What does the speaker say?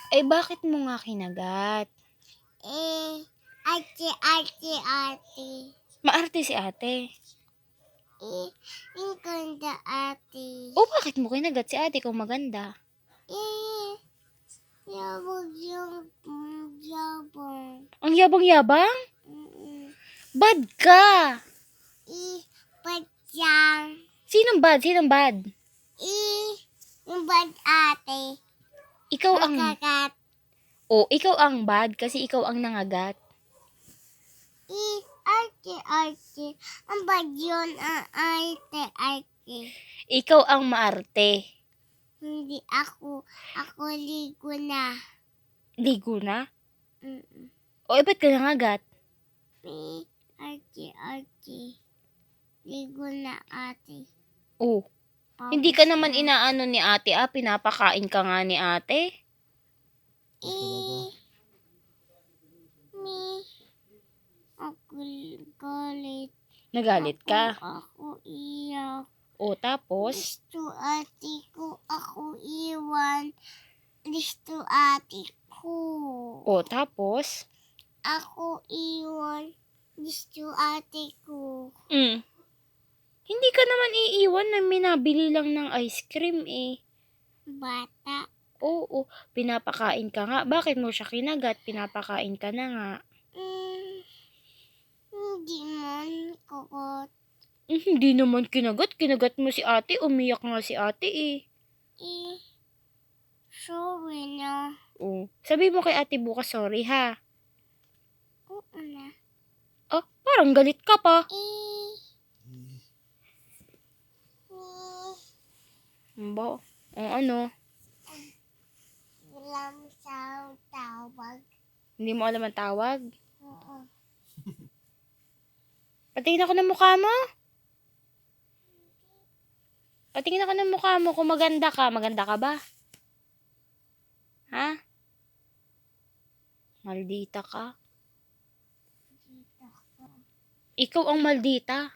Ay, bakit mo nga kinagat? Ate. Maarte si ate. Ang ganda ate. O, bakit mo kinagat si ate kung maganda? Yabang yabang. Ang yabang-yabang? Mm. Bad ka! Padyang. Sinong bad? Sinong bad? Yung bad ate. Ikaw ang... Makagat. O, ikaw ang bad kasi ikaw ang nangagat. Ate. Ang bad yun ang ate. Ikaw ang maarte. Hindi ako. Ako ligo na. Ligo na? Mm. O, ba't ka nangagat? Ate. Ligo na ate. O, hindi ka naman inaano ni ate pinapakain ka nga ni ate. Ako galit. Nagalit ka. Ako iyak. O, tapos? Gusto ate ko ako iwan. Gusto ate ko. O, tapos? Ako iwan. Gusto ate ko. Hindi ka naman iiwan na minabili lang ng ice cream Bata. Oo, pinapakain ka nga. Bakit mo siya kinagat? Pinapakain ka na nga. Hindi man kagat. Hindi naman kinagat. Kinagat mo si ate. Umiyak nga si ate Sorry na. Oh, sabi mo kay ate bukas sorry ha. Oo na. Oh, parang galit ka pa. Ba? Ano? Alam sa tawag. Hindi mo alam ang tawag? Oo. Patingin ako ng mukha mo. Patingin ako ng mukha mo kung maganda ka. Maganda ka ba? Ha? Maldita ka? Ikaw ang maldita.